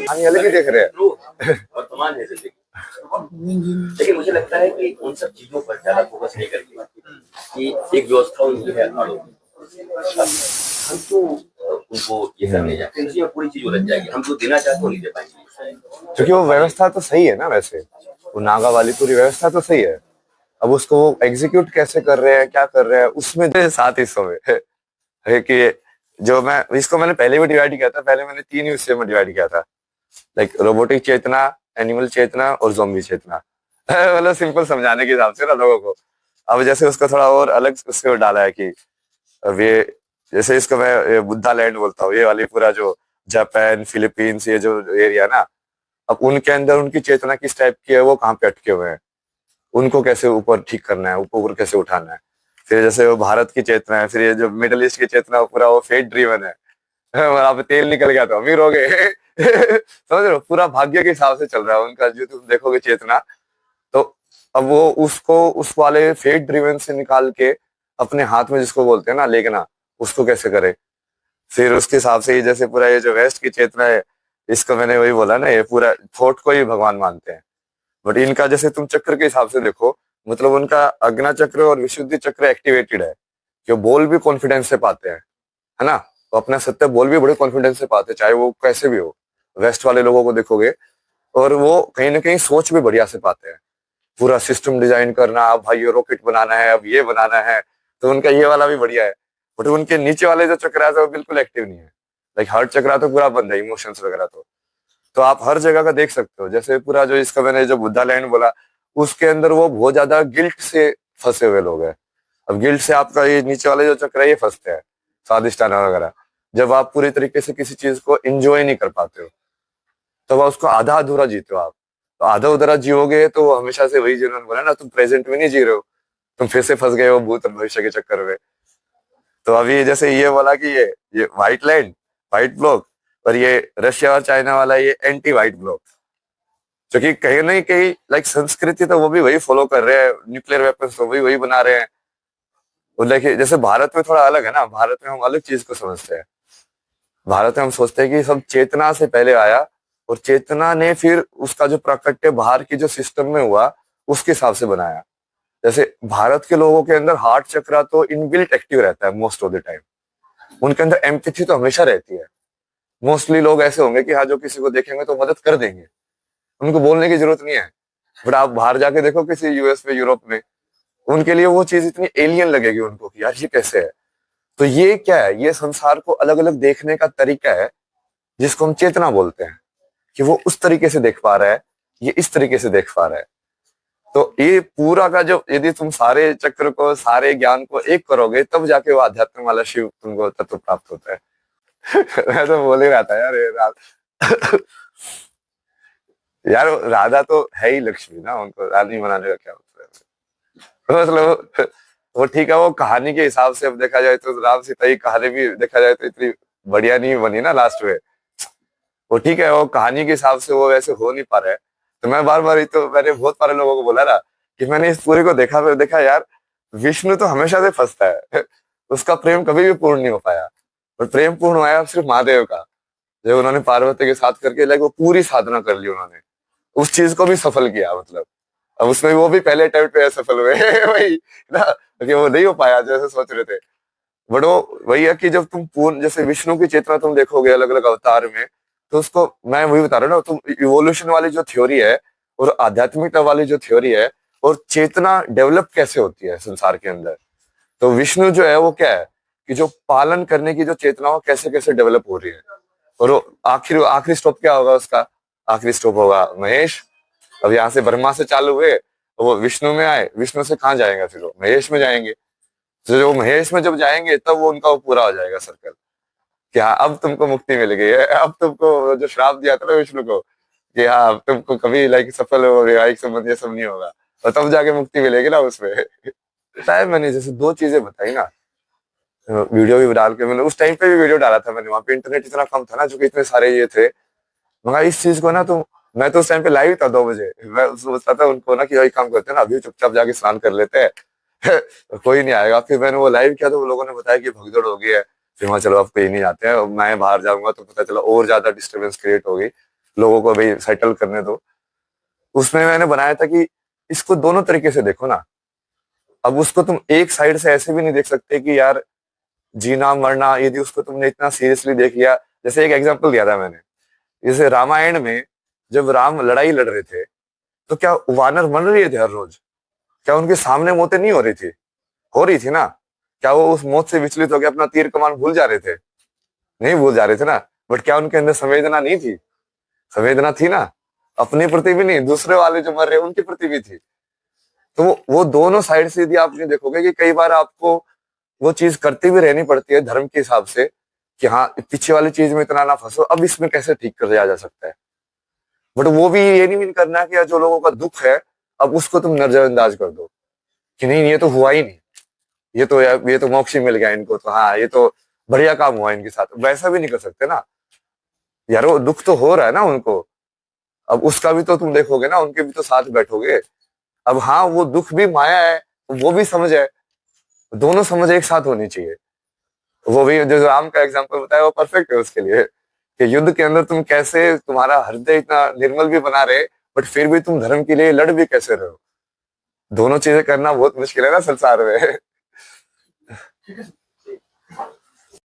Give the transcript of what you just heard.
कहानी अलग ही देख रहे हैं। वर्तमान है जिंदगी, लेकिन मुझे लगता है कि उन सब चीजों पर ज्यादा फोकस नहीं करके कि एक व्यवस्था उनकी है हम तो उनको ये करने जाते हैं, इसमें पूरी चीज उलझ जाएगी, हम जो देना चाहते हैं वो नहीं दे पाएंगे। क्योंकि वो व्यवस्था तो सही है ना, वैसे वो नागा वाली पूरी व्यवस्था तो सही है। अब उसको वो एग्जीक्यूट कैसे कर रहे हैं, क्या कर रहे हैं, उसमें 7 हिस्सों में है कि जो मैं इसको मैंने पहले भी डिवाइड किया था। पहले मैंने 3 हिस्से में डिवाइड किया था, लाइक रोबोटिक चेतना, एनिमल चेतना और ज़ॉम्बी चेतना। मतलब सिंपल समझाने के हिसाब से ना लोगों को। अब जैसे उसको थोड़ा और अलग उसको डाला है कि अब ये जैसे इसको मैं ये बुद्धा लैंड बोलता हूँ, ये वाली पूरा जो जापान फिलीपींस ये जो एरिया ना, अब उनके अंदर उनकी चेतना किस टाइप की है, वो कहाँ पे अटके हुए हैं, उनको कैसे ऊपर ठीक करना है, ऊपर कैसे उठाना है। फिर जैसे वो भारत की चेतना है, फिर ये जो मिडिल ईस्ट की चेतना वो पूरा वो फेट ड्रीवन है। वहां पे तेल निकल गया तो अमीर हो गए। समझ रहे हो, पूरा भाग्य के हिसाब से चल रहा है उनका, जो तुम देखोगे चेतना। तो अब वो उसको उस वाले फेट ड्रीवन से निकाल के अपने हाथ में, जिसको बोलते हैं ना लेगना, उसको कैसे करे। फिर उसके हिसाब से ये जैसे पूरा ये जो वेस्ट की चेतना है, इसको मैंने वही बोला ना, ये पूरा थॉट को ही भगवान मानते हैं। बट इनका जैसे तुम चक्र के हिसाब से देखो, मतलब उनका अग्ना चक्र और विशुद्धि चक्र एक्टिवेटेड है, जो बोल भी कॉन्फिडेंस से पाते हैं, है ना। तो अपना सत्य बोल भी बड़े कॉन्फिडेंस से पाते हैं, चाहे वो कैसे भी हो। वेस्ट वाले लोगों को देखोगे और वो कहीं ना कहीं सोच भी बढ़िया से पाते हैं। पूरा सिस्टम डिजाइन करना, अब भाई ये रॉकेट बनाना है, अब ये बनाना है, तो उनका ये वाला भी बढ़िया है। बट उनके नीचे वाले जो चक्र है वो बिल्कुल एक्टिव नहीं है। लाइक हार्ट चक्र तो पूरा बंद है, इमोशंस वगैरह तो आप हर जगह का देख सकते हो। जैसे पूरा जो इसका मैंने जो बुद्धा लैंड बोला, उसके अंदर वो बहुत ज्यादा गिल्ट से फंसे हुए लोग हैं। अब गिल्ट से आपका ये नीचे वाले जो चक्र है ये फंसते हैं, स्वादिष्टाना वगैरह। जब आप पूरी तरीके से किसी चीज को एंजॉय नहीं कर पाते हो, तब आप उसको आधा अधूरा जीते हो आप। तो आधा अधूरा जियोगे तो वो हमेशा से वही, जिन्होंने बोला ना, तुम प्रेजेंट में नहीं जी रहे हो, तुम फिर से फंस गए हो भूत और भविष्य के चक्कर में। तो अभी जैसे ये बोला कि ये व्हाइट लैंड, व्हाइट ब्लॉक, और ये रशिया और चाइना वाला ये एंटी व्हाइट ब्लॉक, जो कि कहीं ना कहीं लाइक संस्कृति तो वो भी वही फॉलो कर रहे हैं, न्यूक्लियर वेपन्स तो वही वही बना रहे हैं। और देखिए जैसे भारत में थोड़ा अलग है ना, भारत में हम अलग चीज को समझते हैं। भारत में हम सोचते हैं कि सब चेतना से पहले आया, और चेतना ने फिर उसका जो प्राकट्य बाहर की जो सिस्टम में हुआ उसके हिसाब से बनाया। जैसे भारत के लोगों के अंदर हार्ट चक्र तो इनबिल्ट एक्टिव रहता है मोस्ट ऑफ द टाइम। उनके अंदर एम्पैथी तो हमेशा रहती है। मोस्टली लोग ऐसे होंगे कि हाँ, जो किसी को देखेंगे तो मदद कर देंगे, उनको बोलने की जरूरत नहीं है। बट आप बाहर जाके देखो किसी यूएस में, यूरोप में, उनके लिए वो चीज इतनी एलियन लगेगी उनको कि यार ये कैसे है। तो ये क्या है, ये संसार को अलग अलग देखने का तरीका है, जिसको हम चेतना बोलते हैं। कि वो उस तरीके से देख पा रहा है, ये इस तरीके से देख पा रहा है। तो ये पूरा का जो, यदि तुम सारे चक्र को, सारे ज्ञान को एक करोगे, तब जाके वो आध्यात्म वाला शिव तुमको तत्व प्राप्त होता है। मैं तो बोल ही रहा था यार, यार राधा तो है ही लक्ष्मी ना, उनको रानी बनाने का क्या मतलब। वो ठीक है, वो कहानी के हिसाब से अब देखा जाए तो राम सीता की कहानी भी देखा जाए तो इतनी बढ़िया नहीं बनी ना लास्ट में। वो ठीक है, वो कहानी के हिसाब से वो वैसे हो नहीं पा रहा है। तो मैं बार बार, तो मैंने बहुत सारे लोगों को बोला ना कि मैंने इस पूरे को देखा, फिर देखा यार विष्णु तो हमेशा से फंसता है। उसका प्रेम कभी भी पूर्ण नहीं हो पाया, और प्रेम पूर्ण हुआ सिर्फ महादेव का, जब उन्होंने पार्वती के साथ करके लाइक वो पूरी साधना कर ली उन्होंने, उस चीज को भी सफल किया। मतलब अब उसमें वो भी पहले अटेम्प्ट पे सफल हुए। वही ना, कि वो नहीं हो पाया जैसे सोच रहे थे। बट वो वही है कि जब तुम पूर्ण, जैसे विष्णु की चेतना तुम देखोगे अलग अलग अवतार में, तो उसको मैं वही बता रहा हूँ ना, तुम इवोल्यूशन वाली जो थ्योरी है और आध्यात्मिकता वाली जो थ्योरी है, और चेतना डेवलप कैसे होती है संसार के अंदर, तो विष्णु जो है वो क्या है कि जो पालन करने की जो चेतना हो कैसे कैसे डेवलप हो रही है। और वो आखिरी आखिरी स्टॉप क्या होगा उसका, आखिरी स्टॉप होगा महेश। अब यहाँ से ब्रह्मा से चालू हुए, तो वो विष्णु में आए, विष्णु से कहाँ जाएगा, फिर वो महेश में जाएंगे। तो जो महेश में जब जाएंगे तब वो उनका वो पूरा हो जाएगा सर्कल, कि हाँ अब तुमको मुक्ति मिल गई है। अब तुमको जो श्राप दिया था ना विष्णु को कि हाँ अब तुमको कभी लाइक सफल हो, वैवाहिक संबंध ये सब नहीं होगा, और तब जाके मुक्ति मिलेगी ना उसमें। टाइम मैंने जैसे 2 चीजें बताई ना, वीडियो भी डाल के, मैंने उस टाइम पे भी वीडियो डाला था मैंने, वहां पे इंटरनेट इतना कम था ना, जो कि इतने सारे ये थे। मगर इस चीज को ना, तो मैं तो उस टाइम पे लाइव था 2 बजे, मैं सोचता था उनको ना कि वही काम करते हैं ना, अभी चुपचाप जाके स्नान कर लेते हैं। कोई नहीं आएगा। फिर मैंने वो लाइव किया तो वो लोगों ने बताया कि भगदड़ हो गई है। फिर वहां चलो अब कहीं नहीं जाते हैं, मैं बाहर जाऊंगा तो पता चला और ज्यादा डिस्टर्बेंस क्रिएट होगी। लोगों को भाई सेटल करने दो। उसमें मैंने बनाया था कि इसको दोनों तरीके से देखो ना। अब उसको तुम एक साइड से ऐसे भी नहीं देख सकते कि यार जीना मरना, यदि उसको तुमने इतना सीरियसली देख लिया। जैसे एक एग्जांपल दिया था मैंने, जैसे रामायण में जब राम लड़ाई लड़ रहे थे, तो क्या वानर मर रहे थे हर रोज? क्या उनके सामने मौतें नहीं हो रही थी? हो रही थी ना। क्या वो उस मौत से विचलित होकर अपना तीर कमान भूल जा रहे थे? नहीं भूल जा रहे थे ना। बट क्या उनके अंदर संवेदना नहीं थी? संवेदना थी ना। अपने प्रति भी नहीं, दूसरे वाले जो मर रहे हैं उनके प्रति भी थी। तो वो दोनों साइड से यदि आप ये देखोगे कि कई बार आपको वो चीज करती भी रहनी पड़ती है धर्म के हिसाब से, कि हाँ पीछे वाली चीज में इतना ना फंसो, अब इसमें कैसे ठीक कर दिया जा सकता है। बट वो भी ये नहीं मीन करना कि जो लोगों का दुख है अब उसको तुम नजरअंदाज कर दो कि नहीं ये तो हुआ ही नहीं, ये तो मोक्ष ही मिल गया इनको, तो हाँ ये तो बढ़िया काम हुआ इनके साथ। वैसा भी नहीं कर सकते ना यार, वो दुख तो हो रहा है ना उनको। अब उसका भी तो तुम देखोगे ना, उनके भी तो साथ बैठोगे। अब हाँ वो दुख भी माया है, वो भी समझ है। दोनों समझ एक साथ होनी चाहिए। वो भी जो राम का एग्जांपल बताया वो परफेक्ट है उसके लिए, कि युद्ध के अंदर तुम कैसे तुम्हारा हृदय इतना निर्मल भी बना रहे, बट फिर भी तुम धर्म के लिए लड़ भी कैसे रहे हो। दोनों चीजें करना बहुत मुश्किल है ना संसार में।